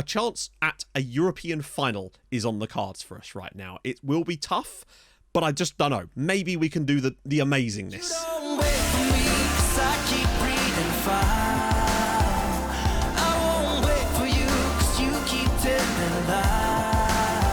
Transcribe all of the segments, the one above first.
A chance at a European final is on the cards for us right now. It will be tough, but I just don't know. Maybe we can do the amazingness. You don't wait for me, 'cause I keep breathing fire. I won't wait for you, 'cause you keep telling lies.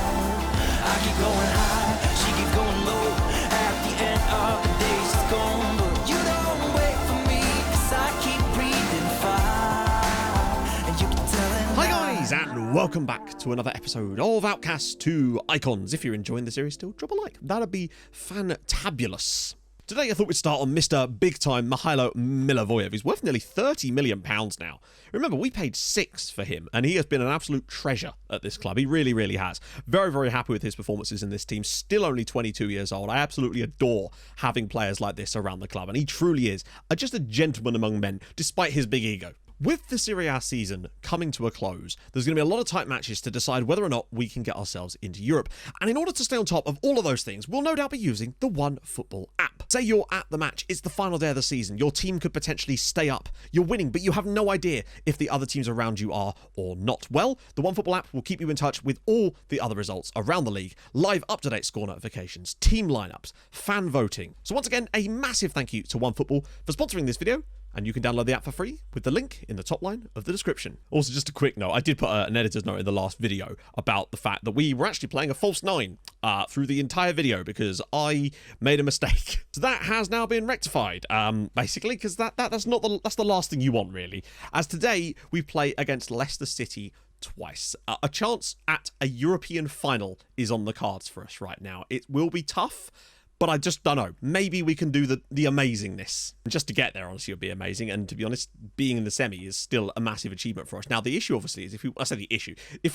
I keep going high, she keeps going low. At the end of the day, she's gone. But you don't wait for me, 'cause I keep breathing fire. And you keep telling Hi guys, and welcome back to another episode of Outcasts to Icons. If you're enjoying the series still, drop a like. That'd be fantabulous. Today I thought we'd start on Mr. Big Time Mihailo Milivojevic. He's worth nearly £30 million now. Remember, we paid £6 for him, and he has been an absolute treasure at this club. He really, really has. Very, very happy with his performances in this team. Still only 22 years old. I absolutely adore having players like this around the club, and he truly is just a gentleman among men, despite his big ego. With the Serie A season coming to a close, there's going to be a lot of tight matches to decide whether or not we can get ourselves into Europe. And in order to stay on top of all of those things, we'll no doubt be using the OneFootball app. Say you're at the match, it's the final day of the season, your team could potentially stay up, you're winning, but you have no idea if the other teams around you are or not. Well, the OneFootball app will keep you in touch with all the other results around the league, live up-to-date score notifications, team lineups, fan voting. So once again, a massive thank you to OneFootball for sponsoring this video. And you can download the app for free with the link in the top line of the description. Also, just a quick note, I did put an editor's note in the last video about the fact that we were actually playing a false 9 through the entire video because I made a mistake. So that has now been rectified, basically, because that's the last thing you want, really. As today, we play against Leicester City twice. A chance at a European final is on the cards for us right now. It will be tough, but I just don't know. Maybe we can do the amazingness. And just to get there, honestly, would be amazing. And to be honest, being in the semi is still a massive achievement for us. Now, the issue, obviously, is if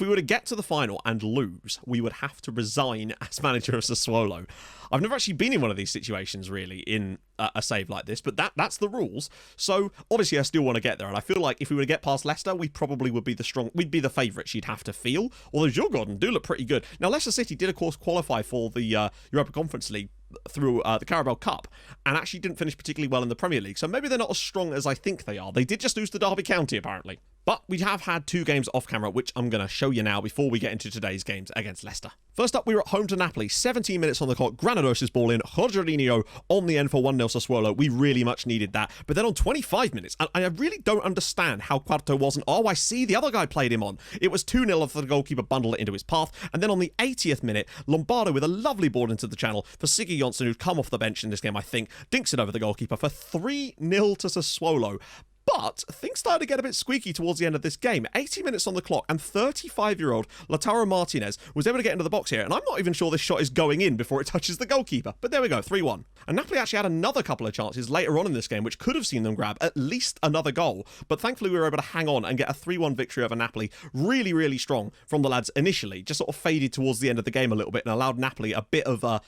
we were to get to the final and lose, we would have to resign as manager of Sassuolo. I've never actually been in one of these situations, really, in a save like this, but that's the rules. So, obviously, I still want to get there. And I feel like if we were to get past Leicester, we probably would be we'd be the favourites you'd have to feel. Although Djurgården do look pretty good. Now, Leicester City did, of course, qualify for the Europa Conference League through the Carabao Cup and actually didn't finish particularly well in the Premier League, so maybe they're not as strong as I think they are. They did just lose to Derby County, apparently. But we have had 2 games off camera, which I'm going to show you now before we get into today's games against Leicester. First up, we were at home to Napoli, 17 minutes on the clock, Granadosa's ball in, Jorginho on the end for 1-0 Sassuolo. We really much needed that. But then on 25 minutes, and I really don't understand how Quarto wasn't, I see, the other guy played him on. It was 2-0 after the goalkeeper bundled it into his path, and then on the 80th minute, Lombardo with a lovely ball into the channel for Siggy Jonsson, who'd come off the bench in this game, I think, dinks it over the goalkeeper for 3-0 to Sassuolo. But things started to get a bit squeaky towards the end of this game. 80 minutes on the clock, and 35-year-old Lautaro Martinez was able to get into the box here, and I'm not even sure this shot is going in before it touches the goalkeeper. But there we go, 3-1. And Napoli actually had another couple of chances later on in this game, which could have seen them grab at least another goal. But thankfully, we were able to hang on and get a 3-1 victory over Napoli. Really, really strong from the lads initially. Just sort of faded towards the end of the game a little bit and allowed Napoli a bit of a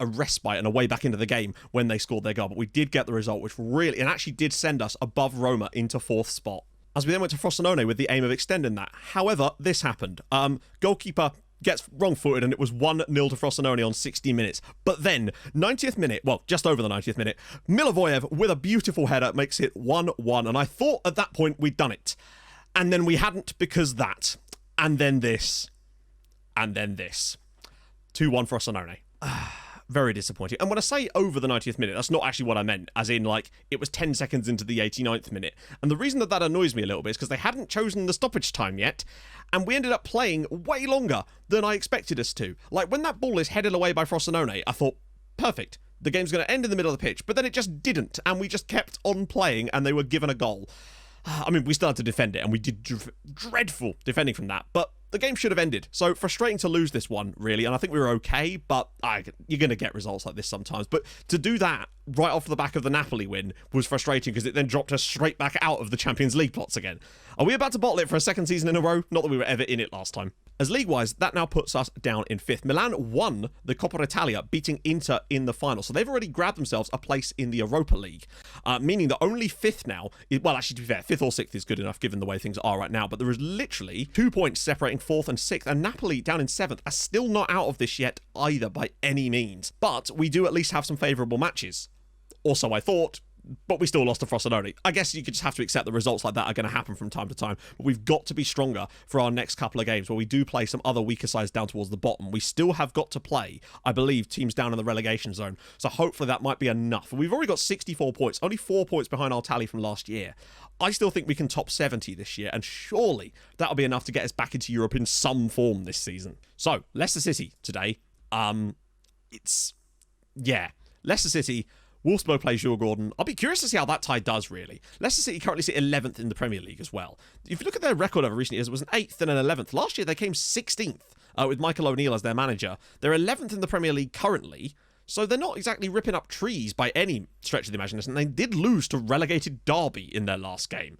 respite and a way back into the game when they scored their goal. But we did get the result, which really, and actually did send us above Roma into 4th spot. As we then went to Frosinone with the aim of extending that. However, this happened. Goalkeeper gets wrong-footed, and it was 1-0 to Frosinone on 60 minutes. But then, 90th minute, well, just over the 90th minute, Milivojevic with a beautiful header makes it 1-1. And I thought at that point we'd done it. And then we hadn't, because that. And then this. And then this. 2-1 Frosinone. Very disappointing. And when I say over the 90th minute, that's not actually what I meant, as in, like, it was 10 seconds into the 89th minute. And the reason that annoys me a little bit is because they hadn't chosen the stoppage time yet, and we ended up playing way longer than I expected us to. Like, when that ball is headed away by Frosinone, I thought, perfect, the game's going to end in the middle of the pitch, but then it just didn't, and we just kept on playing, and they were given a goal. I mean, we still had to defend it, and we did dreadful defending from that, but the game should have ended. So frustrating to lose this one, really, and I think we were okay, but you're going to get results like this sometimes. But to do that right off the back of the Napoli win was frustrating because it then dropped us straight back out of the Champions League plots again. Are we about to bottle it for a second season in a row? Not that we were ever in it last time. As league-wise, that now puts us down in 5th. Milan won the Coppa Italia, beating Inter in the final. So they've already grabbed themselves a place in the Europa League, meaning that only 5th now, well, actually, to be fair, 5th or 6th is good enough given the way things are right now, but there is literally 2 points separating 4th and 6th, and Napoli down in 7th are still not out of this yet either by any means. But we do at least have some favourable matches. Also, I thought, but we still lost to Frosinone. I guess you could just have to accept the results like that are going to happen from time to time. But we've got to be stronger for our next couple of games where we do play some other weaker sides down towards the bottom. We still have got to play, I believe, teams down in the relegation zone. So hopefully that might be enough. We've already got 64 points, only 4 points behind our tally from last year. I still think we can top 70 this year, and surely that'll be enough to get us back into Europe in some form this season. So, Leicester City today. Leicester City. Wolfsburg plays Djurgården. I'll be curious to see how that tie does, really. Leicester City currently sit 11th in the Premier League as well. If you look at their record over recent years, it was an 8th and an 11th. Last year, they came 16th with Michael O'Neill as their manager. They're 11th in the Premier League currently, so they're not exactly ripping up trees by any stretch of the imagination. They did lose to relegated Derby in their last game.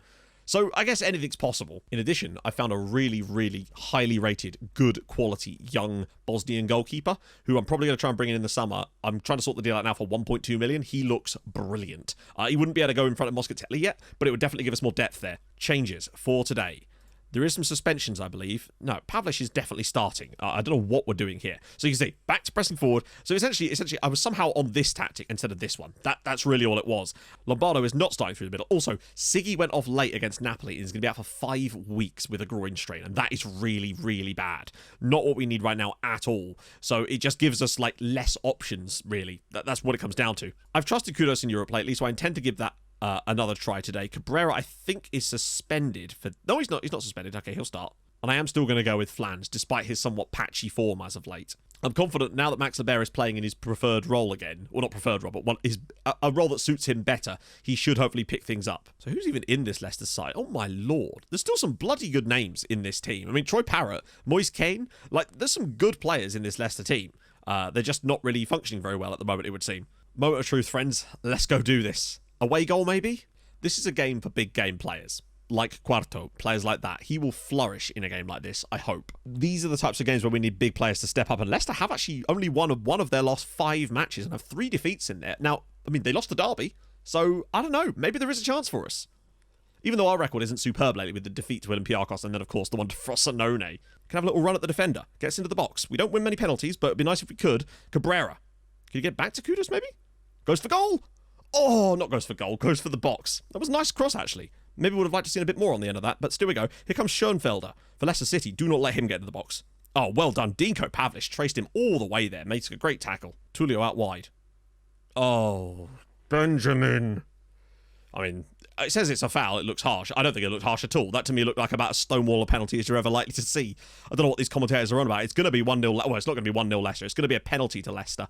So I guess anything's possible. In addition, I found a really, really highly rated, good quality young Bosnian goalkeeper who I'm probably going to try and bring in the summer. I'm trying to sort the deal out now for 1.2 million. He looks brilliant. He wouldn't be able to go in front of Moscatelli yet, but it would definitely give us more depth there. Changes for today. There is some suspensions, I believe. No, Pavlish is definitely starting. I don't know what we're doing here. So you can see, back to pressing forward. So essentially, I was somehow on this tactic instead of this one. That's really all it was. Lombardo is not starting through the middle. Also, Siggy went off late against Napoli and is going to be out for 5 weeks with a groin strain. And that is really, really bad. Not what we need right now at all. So it just gives us like less options, really. That's what it comes down to. I've trusted Kudus in Europe lately, so I intend to give that another try today. Cabrera, I think, is suspended for... No, he's not. He's not suspended. Okay, he'll start. And I am still going to go with Flans, despite his somewhat patchy form as of late. I'm confident now that Max Leber is playing in his preferred role again. Well, not preferred role, but a role that suits him better. He should hopefully pick things up. So who's even in this Leicester side? Oh, my lord. There's still some bloody good names in this team. I mean, Troy Parrott, Moise Kean. Like, there's some good players in this Leicester team. They're just not really functioning very well at the moment, it would seem. Moment of truth, friends. Let's go do this. Away goal, maybe? This is a game for big game players. Like Quarto, players like that. He will flourish in a game like this, I hope. These are the types of games where we need big players to step up, and Leicester have actually only won one of their last 5 matches and have 3 defeats in there. Now, I mean, they lost to Derby, so I don't know. Maybe there is a chance for us. Even though our record isn't superb lately with the defeat to Olympiacos and then, of course, the one to Frosinone. Can have a little run at the defender. Gets into the box. We don't win many penalties, but it'd be nice if we could. Cabrera. Can you get back to Kudus, maybe? Goes for goal. Oh, not goes for goal, goes for the box. That was a nice cross, actually. Maybe would have liked to see a bit more on the end of that, but still we go. Here comes Schoenfelder for Leicester City. Do not let him get into the box. Oh, well done. Dinko Pavlic traced him all the way there. Makes a great tackle. Tullio out wide. Oh, Benjamin. I mean, it says it's a foul. It looks harsh. I don't think it looked harsh at all. That to me looked like about as stonewall a penalty as you're ever likely to see. I don't know what these commentators are on about. It's going to be 1-0. Well, it's not going to be 1-0 Leicester. It's going to be a penalty to Leicester.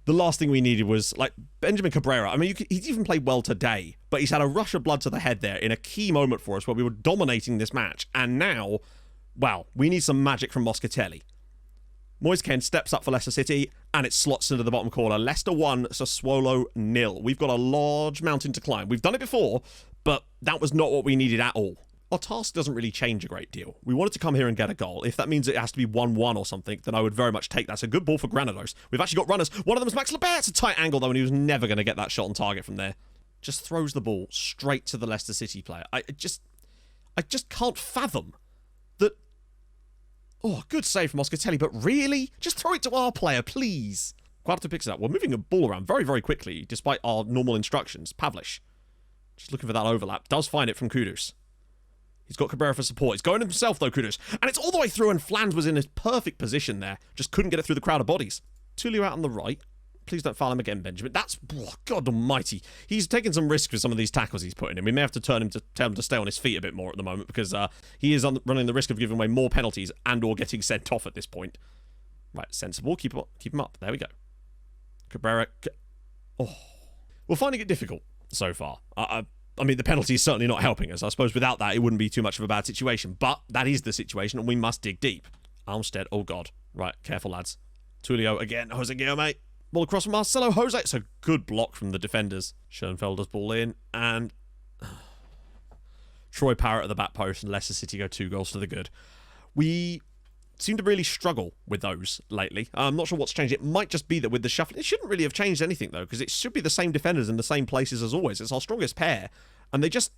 The last thing we needed was, like, Benjamin Cabrera. I mean, he's even played well today, but he's had a rush of blood to the head there in a key moment for us where we were dominating this match. And now, well, we need some magic from Moscatelli. Moise Kean steps up for Leicester City, and it slots into the bottom corner. Leicester 1, Sassuolo 0. We've got a large mountain to climb. We've done it before, but that was not what we needed at all. Our task doesn't really change a great deal. We wanted to come here and get a goal. If that means it has to be 1-1 or something, then I would very much take that. It's a good ball for Granados. We've actually got runners. One of them is Max Leber. It's a tight angle, though, and he was never going to get that shot on target from there. Just throws the ball straight to the Leicester City player. I just can't fathom that... Oh, good save from Moscatelli, but really? Just throw it to our player, please. Quarto picks it up. We're moving the ball around very, very quickly, despite our normal instructions. Pavlic, just looking for that overlap. Does find it from Kudus. He's got Cabrera for support. He's going himself, though, Kudus. And it's all the way through, and Flans was in his perfect position there. Just couldn't get it through the crowd of bodies. Tullio out on the right. Please don't foul him again, Benjamin. That's... Oh, God almighty. He's taking some risks with some of these tackles he's putting in. We may have to tell him to stay on his feet a bit more at the moment because he is running the risk of giving away more penalties and or getting sent off at this point. Right, sensible. Keep him up. There we go. Cabrera... Oh. We're finding it difficult so far. I mean, the penalty is certainly not helping us. I suppose without that, it wouldn't be too much of a bad situation. But that is the situation, and we must dig deep. Armstead, oh God. Right, careful, lads. Tullio again. Jose Guillaume. Ball across from Marcelo Jose. It's a good block from the defenders. Schoenfelder's ball in, and... Troy Parrott at the back post, and Leicester City go 2 goals to the good. We seem to really struggle with those lately. I'm not sure what's changed. It might just be that with the shuffling, it shouldn't really have changed anything though, because it should be the same defenders in the same places as always. It's our strongest pair, and they just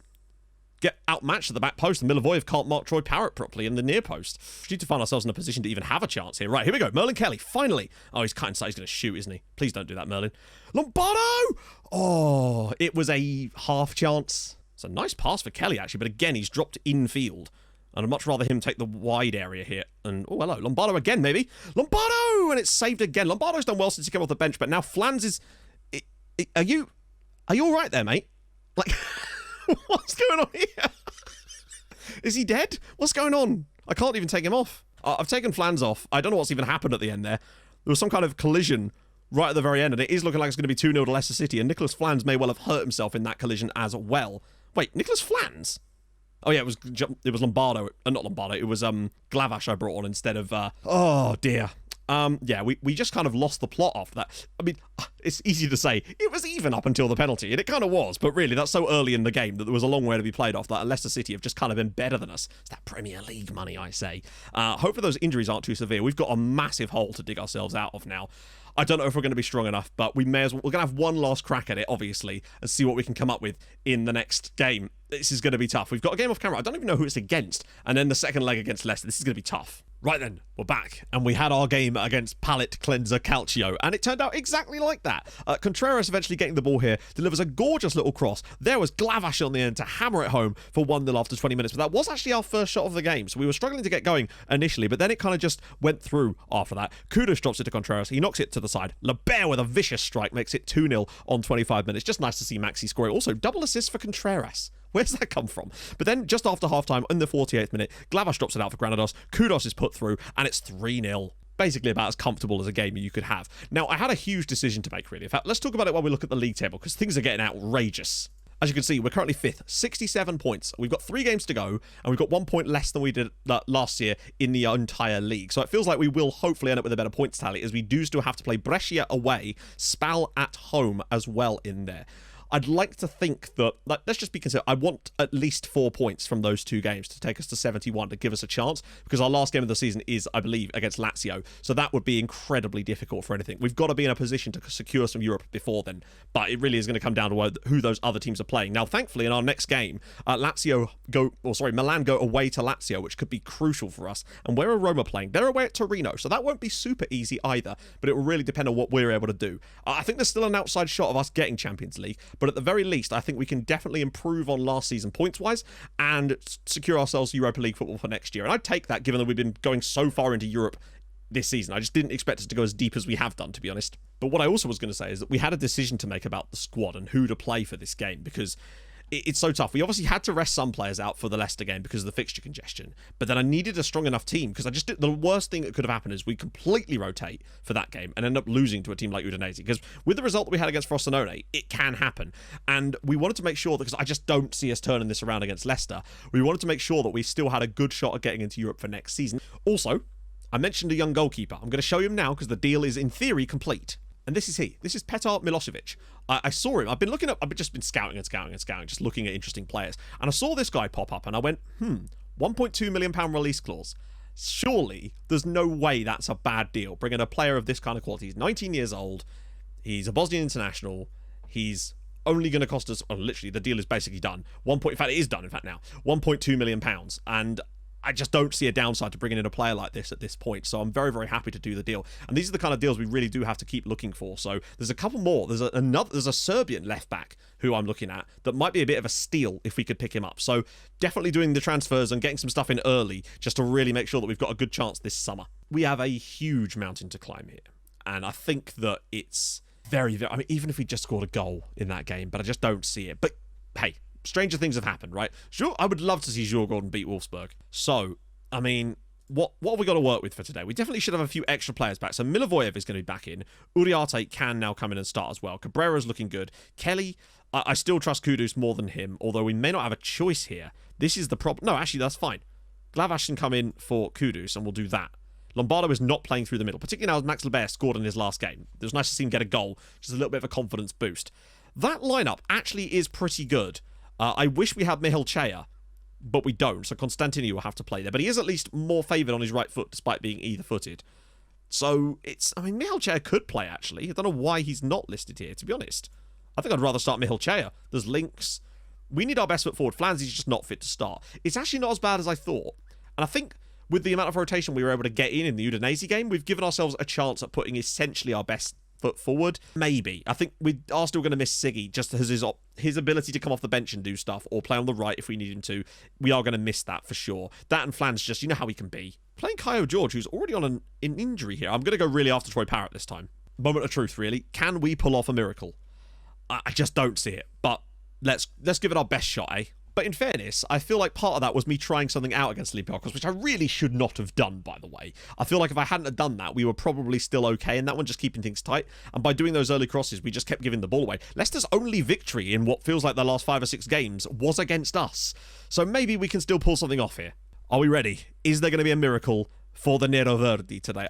get outmatched at the back post, and Milivojev can't mark Troy Parrott properly in the near post. We need to find ourselves in a position to even have a chance here. Right, here we go. Merlin Kelly, finally. Oh, he's cut inside. He's going to shoot, isn't he? Please don't do that, Merlin. Lombardo! Oh, it was a half chance. It's a nice pass for Kelly, actually, but again, he's dropped infield. And I'd much rather him take the wide area here. And, oh, hello. Lombardo again, maybe. Lombardo! And it's saved again. Lombardo's done well since he came off the bench, but now Flans is... Are you all right there, mate? Like, what's going on here? Is he dead? What's going on? I can't even take him off. I've taken Flans off. I don't know what's even happened at the end there. There was some kind of collision right at the very end, and it is looking like it's going to be 2-0 to Leicester City, and Nicholas Flans may well have hurt himself in that collision as well. Wait, Nicholas Flans? Oh yeah, it was Lombardo. Not Lombardo. It was Glavash I brought on instead of... oh dear. Yeah, we just kind of lost the plot after that. I mean, it's easy to say. It was even up until the penalty, and it kind of was. But really, that's so early in the game that there was a long way to be played off that. And Leicester City have just kind of been better than us. It's that Premier League money, I say. Hopefully those injuries aren't too severe. We've got a massive hole to dig ourselves out of now. I don't know if we're going to be strong enough, but we may as well. We're going to have one last crack at it, obviously, and see what we can come up with in the next game. This is going to be tough. We've got a game off camera. I don't even know who it's against. And then the second leg against Leicester. This is going to be tough. Right then, we're back, and we had our game against Palette Cleanser Calcio, and it turned out exactly like that. Contreras eventually getting the ball here, delivers a gorgeous little cross. There was Glavash on the end to hammer it home for 1-0 after 20 minutes, but that was actually our first shot of the game, so we were struggling to get going initially, but then it kind of just went through after that. Kudus drops it to Contreras, he knocks it to the side. Lebert with a vicious strike makes it 2-0 on 25 minutes. Just nice to see Maxi scoring. Also, double assist for Contreras. Where's that come from? But then, just after half-time, in the 48th minute, Glavash drops it out for Granados, Kudus is put through, and it's 3-0. Basically about as comfortable as a game you could have. Now, I had a huge decision to make, really. In fact, let's talk about it while we look at the league table, because things are getting outrageous. As you can see, we're currently 5th, 67 points. We've got 3 games to go, and we've got 1 point less than we did last year in the entire league. So it feels like we will hopefully end up with a better points tally, as we do still have to play Brescia away, Spal at home as well in there. I'd like to think that, let's just be considered, I want at least 4 points from those 2 games to take us to 71 to give us a chance, because our last game of the season is, I believe, against Lazio, so that would be incredibly difficult for anything. We've got to be in a position to secure some Europe before then, but it really is going to come down to who those other teams are playing. Now, thankfully, in our next game, Milan go away to Lazio, which could be crucial for us, and where are Roma playing? They're away at Torino, so that won't be super easy either, but it will really depend on what we're able to do. I think there's still an outside shot of us getting Champions League, but at the very least, I think we can definitely improve on last season points-wise and secure ourselves Europa League football for next year. And I'd take that, given that we've been going so far into Europe this season. I just didn't expect us to go as deep as we have done, to be honest. But what I also was going to say is that we had a decision to make about the squad and who to play for this game, because it's so tough. We obviously had to rest some players out for the Leicester game because of the fixture congestion, but then I needed a strong enough team, because the worst thing that could have happened is we completely rotate for that game and end up losing to a team like Udinese, because with the result that we had against Frosinone, it can happen, and we wanted to make sure that, because I just don't see us turning this around against Leicester, we wanted to make sure that we still had a good shot at getting into Europe for next season. Also, I mentioned a young goalkeeper. I'm going to show you him now because the deal is in theory complete. And this is he. This is Petar Milosevic. I saw him. I've just been scouting, just looking at interesting players. And I saw this guy pop up and I went, £1.2 million release clause. Surely there's no way that's a bad deal, bringing a player of this kind of quality. He's 19 years old. He's a Bosnian international. He's only going to cost us, literally, the deal is basically done. In fact, it is done, now. £1.2 million. And I just don't see a downside to bringing in a player like this at this point. So I'm very, very happy to do the deal. And these are the kind of deals we really do have to keep looking for. So there's a couple more. There's a Serbian left back who I'm looking at that might be a bit of a steal if we could pick him up. So definitely doing the transfers and getting some stuff in early just to really make sure that we've got a good chance this summer. We have a huge mountain to climb here. And I think that it's very, very... I mean, even if we just scored a goal in that game, but I just don't see it. But hey, stranger things have happened, right? Sure, I would love to see Jules Gordon beat Wolfsburg. So, I mean, what have we got to work with for today? We definitely should have a few extra players back. So Milivojev is going to be back in. Uriarte can now come in and start as well. Cabrera's looking good. Kelly, I still trust Kudus more than him, although we may not have a choice here. This is the problem. No, actually, that's fine. Glavash can come in for Kudus, and we'll do that. Lombardo is not playing through the middle, particularly now as Max Lebert scored in his last game. It was nice to see him get a goal, just a little bit of a confidence boost. That lineup actually is pretty good. I wish we had Michal Chea, but we don't, so Constantini will have to play there. But he is at least more favoured on his right foot, despite being either-footed. So, Michal Chea could play, actually. I don't know why he's not listed here, to be honest. I think I'd rather start Michal Chea. There's links. We need our best foot forward. Flansy's just not fit to start. It's actually not as bad as I thought. And I think with the amount of rotation we were able to get in the Udinese game, we've given ourselves a chance at putting essentially our best foot forward. Maybe. I think we are still going to miss Siggy, just as his ability to come off the bench and do stuff, or play on the right if we need him to. We are going to miss that for sure. That and Flans, just, you know how he can be. Playing Kaio George, who's already on an injury here. I'm going to go really after Troy Parrott this time. Moment of truth, really. Can we pull off a miracle? I just don't see it. But let's give it our best shot, eh? But in fairness, I feel like part of that was me trying something out against Olympiacos, which I really should not have done, by the way. I feel like if I hadn't have done that, we were probably still okay in that one, just keeping things tight. And by doing those early crosses, we just kept giving the ball away. Leicester's only victory in what feels like the last 5 or 6 games was against us. So maybe we can still pull something off here. Are we ready? Is there going to be a miracle for the Nero Verdi today?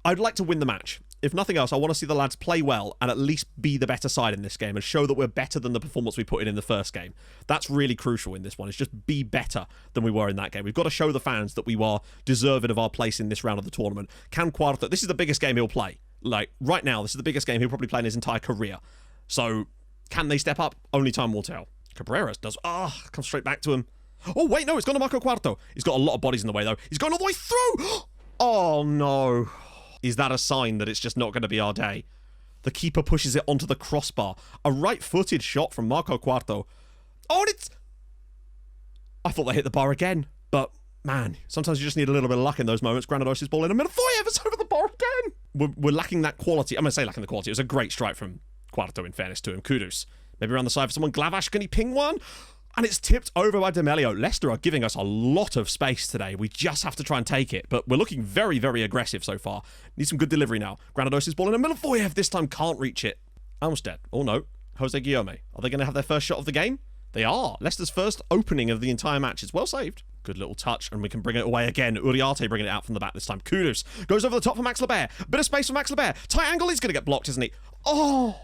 I'd like to win the match. If nothing else, I want to see the lads play well and at least be the better side in this game and show that we're better than the performance we put in the first game. That's really crucial in this one. It's just be better than we were in that game. We've got to show the fans that we are deserving of our place in this round of the tournament. Can Quarto... This is the biggest game he'll play. Like, right now, this is the biggest game he'll probably play in his entire career. So, can they step up? Only time will tell. Cabrera does... Comes straight back to him. Oh, wait, no, it's gone to Marco Quarto. He's got a lot of bodies in the way, though. He's going all the way through! Oh, no. Is that a sign that it's just not going to be our day? The keeper pushes it onto the crossbar. A right-footed shot from Marco Quarto. Oh, and it's... I thought they hit the bar again. But, man, sometimes you just need a little bit of luck in those moments. Granados' ball in a minute. Milivojev is over the bar again! We're lacking that quality. I'm going to say lacking the quality. It was a great strike from Quarto, in fairness to him. Kudos. Maybe around the side for someone. Glavash, can he ping one? And it's tipped over by D'Amelio. Leicester are giving us a lot of space today. We just have to try and take it. But we're looking very, very aggressive so far. Need some good delivery now. Granados' ball in a Milivojev this time can't reach it. Almstead. Oh no. Jose Guillaume. Are they going to have their first shot of the game? They are. Leicester's first opening of the entire match. It's well saved. Good little touch, and we can bring it away again. Uriarte bringing it out from the back this time. Kudus goes over the top for Max Lebert. Bit of space for Max Lebert. Tight angle. He's going to get blocked, isn't he? Oh!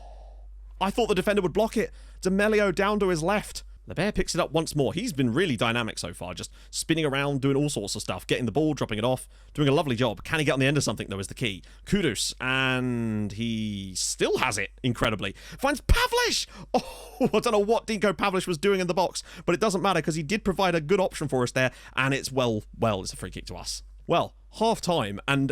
I thought the defender would block it. D'Amelio down to his left. Lebert picks it up once more. He's been really dynamic so far, just spinning around, doing all sorts of stuff, getting the ball, dropping it off, doing a lovely job. Can he get on the end of something, though, is the key. Kudus, and he still has it, incredibly. Finds Pavlish! Oh, I don't know what Dinko Pavlish was doing in the box, but it doesn't matter because he did provide a good option for us there, and it's, it's a free kick to us. Well, half-time, and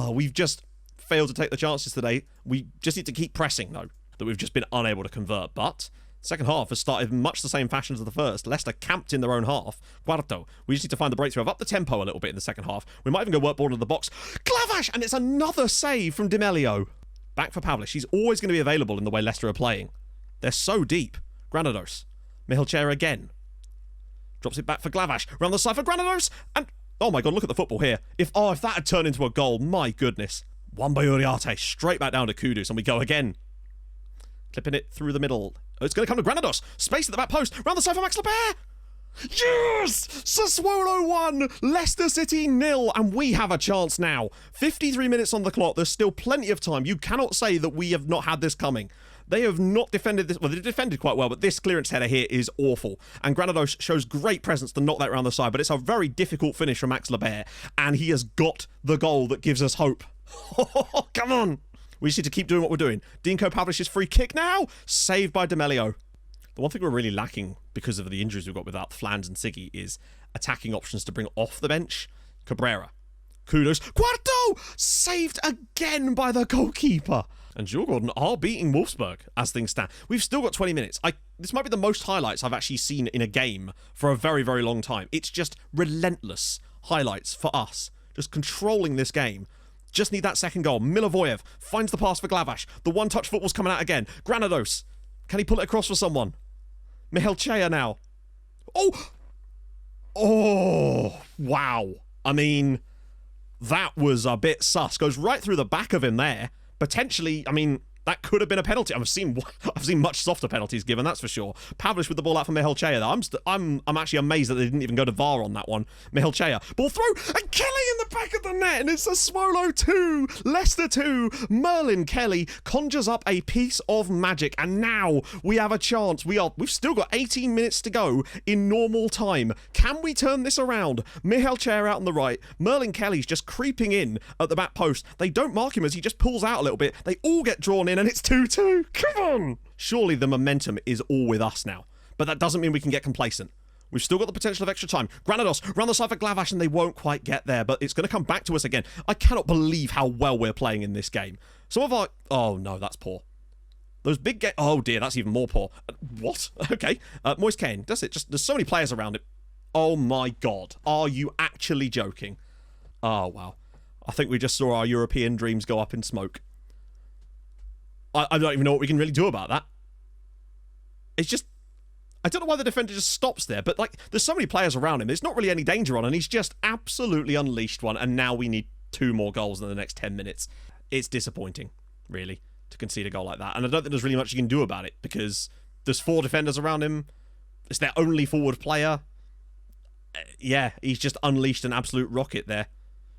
we've just failed to take the chances today. We just need to keep pressing, though, that we've just been unable to convert, but... Second half has started in much the same fashion as the first. Leicester camped in their own half. Quarto. We just need to find the breakthrough. I've upped the tempo a little bit in the second half. We might even go work ball into the box. Glavash! And it's another save from D'Amelio. Back for Pavlish. He's always going to be available in the way Leicester are playing. They're so deep. Granados. Mihilchair again. Drops it back for Glavash. Round the side for Granados. And... oh my god, look at the football here. If that had turned into a goal, my goodness. One by Uriarte. Straight back down to Kudus. And we go again. Clipping it through the middle. Oh, it's going to come to Granados. Space at the back post. Round the side for Max Lebert. Yes! Sassuolo 1, Leicester City 0, and we have a chance now. 53 minutes on the clock. There's still plenty of time. You cannot say that we have not had this coming. They have not defended this. Well, they defended quite well, but this clearance header here is awful. And Granados shows great presence to knock that round the side, but it's a very difficult finish from Max Lebert, and he has got the goal that gives us hope. Come on! We just need to keep doing what we're doing. Dinko Pavlish's free kick now. Saved by D'Amelio. The one thing we're really lacking because of the injuries we've got without Flans and Siggy is attacking options to bring off the bench. Cabrera. Kudos. Quarto! Saved again by the goalkeeper. And Djurgården are beating Wolfsburg as things stand. We've still got 20 minutes. This might be the most highlights I've actually seen in a game for a very, very long time. It's just relentless highlights for us. Just controlling this game. Just need that second goal. Milivojev finds the pass for Glavash. The one-touch football's coming out again. Granados. Can he pull it across for someone? Mihilchair now. Oh, wow. I mean, that was a bit sus. Goes right through the back of him there. Potentially, I mean, that could have been a penalty. I've seen much softer penalties given, that's for sure. Pavlish with the ball out for Mihilchair though. I'm actually amazed that they didn't even go to VAR on that one. Mihilchair. Ball through, and Kelly in the back of the net, and it's a Sassuolo 2, Leicester 2. Merlin Kelly conjures up a piece of magic, and now we have a chance. We've still got 18 minutes to go in normal time. Can we turn this around? Mihilchair out on the right. Merlin Kelly's just creeping in at the back post. They don't mark him as he just pulls out a little bit. They all get drawn in, and it's 2-2. Come on! Surely the momentum is all with us now. But that doesn't mean we can get complacent. We've still got the potential of extra time. Granados, round the side for Glavash, and they won't quite get there, but it's going to come back to us again. I cannot believe how well we're playing in this game. Some of our... Oh, no, that's poor. Those big... Oh, dear, that's even more poor. What? Okay. Moist Kane, does it? Just, there's so many players around it. Oh, my God. Are you actually joking? Oh, wow. I think we just saw our European dreams go up in smoke. I don't even know what we can really do about that. It's just... I don't know why the defender just stops there, but, like, there's so many players around him. There's not really any danger on, and he's just absolutely unleashed one, and now we need 2 more goals in the next 10 minutes. It's disappointing, really, to concede a goal like that. And I don't think there's really much you can do about it, because there's 4 defenders around him. It's their only forward player. Yeah, he's just unleashed an absolute rocket there.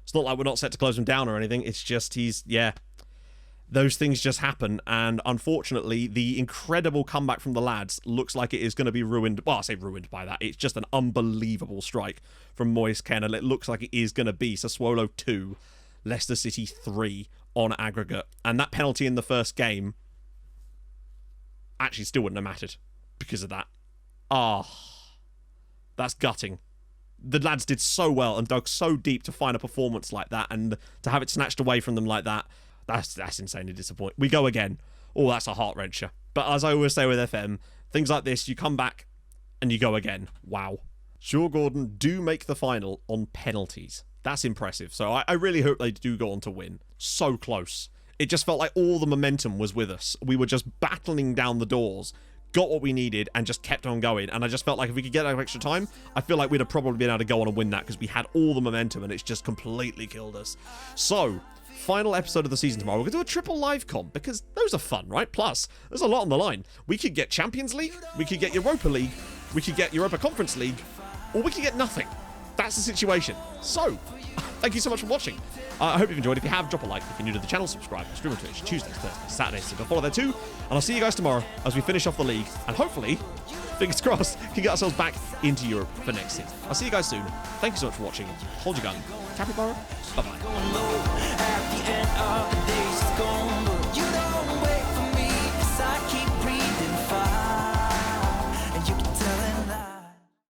It's not like we're not set to close him down or anything. It's just yeah. Those things just happen, and unfortunately, the incredible comeback from the lads looks like it is going to be ruined. Well, I say ruined by that. It's just an unbelievable strike from Moise Kean, and it looks like it is going to be Sassuolo 2, Leicester City 3 on aggregate. And that penalty in the first game actually still wouldn't have mattered because of that. That's gutting. The lads did so well and dug so deep to find a performance like that, and to have it snatched away from them like that, that's insanely disappointing. We go again. Oh, that's a heart-wrencher. But as I always say with FM, things like this, you come back and you go again. Wow. Shaw Gordon do make the final on penalties. That's impressive. So I really hope they do go on to win. So close. It just felt like all the momentum was with us. We were just battling down the doors, got what we needed, and just kept on going. And I just felt like if we could get that extra time, I feel like we'd have probably been able to go on and win that, because we had all the momentum and it's just completely killed us. So... final episode of the season tomorrow. We're going to do a triple live comp, because those are fun, right? Plus, there's a lot on the line. We could get Champions League, we could get Europa League, we could get Europa Conference League, or we could get nothing. That's the situation. So, thank you so much for watching. I hope you've enjoyed. If you have, drop a like. If you're new to the channel, subscribe. I stream on Twitch Tuesdays, Thursdays, Saturdays, so go follow there too. And I'll see you guys tomorrow as we finish off the league, and hopefully, fingers crossed, can get ourselves back into Europe for next season. I'll see you guys soon. Thank you so much for watching. Hold your gun. Capybara. Bye-bye.